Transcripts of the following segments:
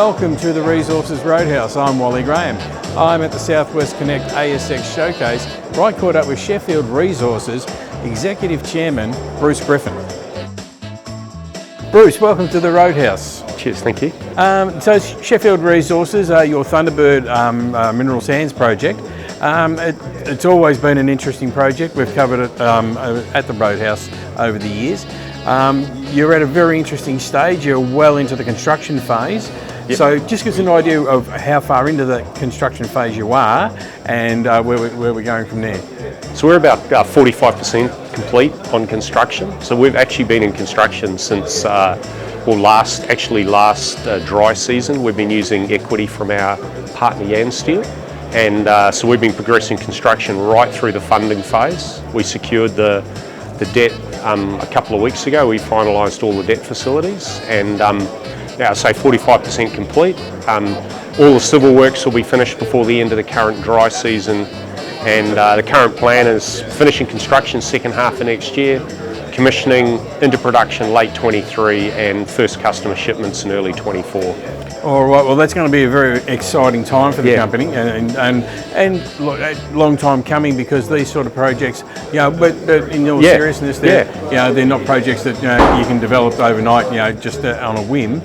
Welcome to the Resources Roadhouse. I'm Wally. I'm at the South-West Connect ASX Showcase, where I caught up with Sheffield Resources Executive Chairman Bruce Griffin. Bruce, welcome to the Roadhouse. Cheers, thank you. So Sheffield Resources, your Thunderbird mineral sands project. It's always been an interesting project. We've covered it at the Roadhouse over the years. You're at a very interesting stage. You're well into the construction phase. Yep. So just give us an idea of how far into the construction phase you are and where we're going from there. So we're about 45% complete on construction. So we've actually been in construction since last dry season. We've been using equity from our partner Yansteel, and so we've been progressing construction right through the funding phase. We secured the debt a couple of weeks ago. We finalised all the debt facilities, and now say 45% complete. All the civil works will be finished before the end of the current dry season, and the current plan is finishing construction second half of next year, commissioning into production late 23, and first customer shipments in early 24. All right, well that's going to be a very exciting time for the company, and long time coming, because these sort of projects, but in all seriousness, they're not projects that you can develop overnight, just on a whim,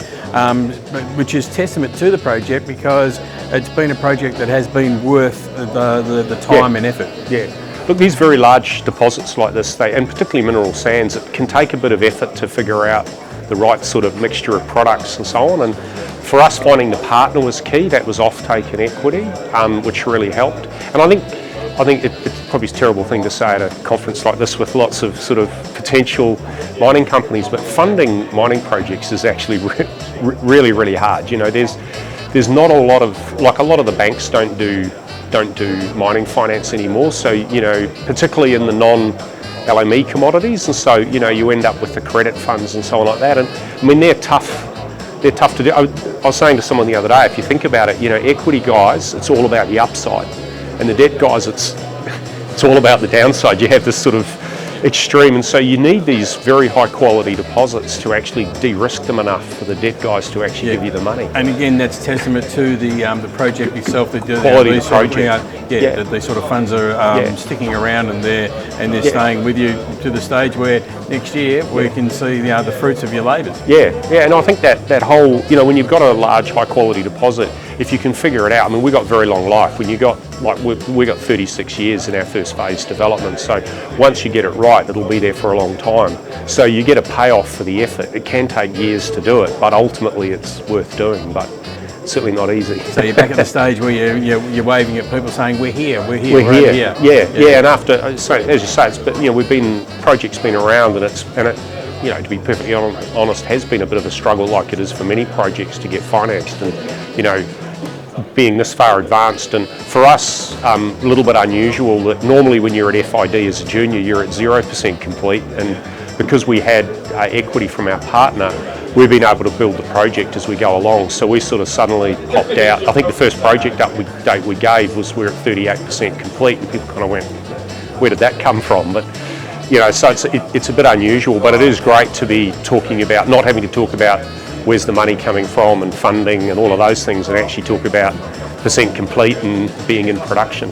which is testament to the project, because it's been a project that has been worth the time and effort. Yeah. Look, these very large deposits like this, and particularly mineral sands, it can take a bit of effort to figure out the right sort of mixture of products and so on. And for us, finding the partner was key. That was offtake and equity, which really helped. And I think it's probably a terrible thing to say at a conference like this with lots of sort of potential mining companies, but funding mining projects is actually really, really hard. There's not a lot of, like, a lot of the banks don't do mining finance anymore. So, particularly in the non-LME commodities, and so, you end up with the credit funds and so on like that. And I mean, they're tough to do. I was saying to someone the other day, if you think about it, equity guys, it's all about the upside, and the debt guys, it's all about the downside. You have this sort of extreme, and so you need these very high quality deposits to actually de-risk them enough for the debt guys to actually give you the money. And again, that's testament to the project itself, that quality of the project. That these sort of funds are sticking around, and they're staying with you to the stage where next year we can see the fruits of your labours. And I think that whole, when you've got a large high quality deposit, if you can figure it out, I mean, we got very long life. When you got, we got 36 years in our first phase development, so once you get it right, it'll be there for a long time. So you get a payoff for the effort. It can take years to do it, but ultimately it's worth doing, but certainly not easy. So you're back at the stage where you're waving at people saying, we're here. Yeah, and after, so as you say, project's been around, and it, to be perfectly honest, has been a bit of a struggle, like it is for many projects, to get financed, and being this far advanced. And for us, a little bit unusual that normally when you're at FID as a junior, you're at 0% complete, and because we had equity from our partner, we've been able to build the project as we go along. So we sort of suddenly popped out. I think the first project date we gave was we're at 38% complete, and people kind of went, where did that come from? But so it's a bit unusual, but it is great to be talking about, not having to talk about where's the money coming from and funding and all of those things, and actually talk about percent complete and being in production.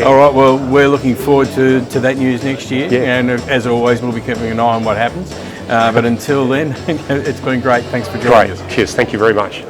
All right, well, we're looking forward to that news next year, and as always, we'll be keeping an eye on what happens. But until then, it's been great. Thanks for joining us. Cheers, thank you very much.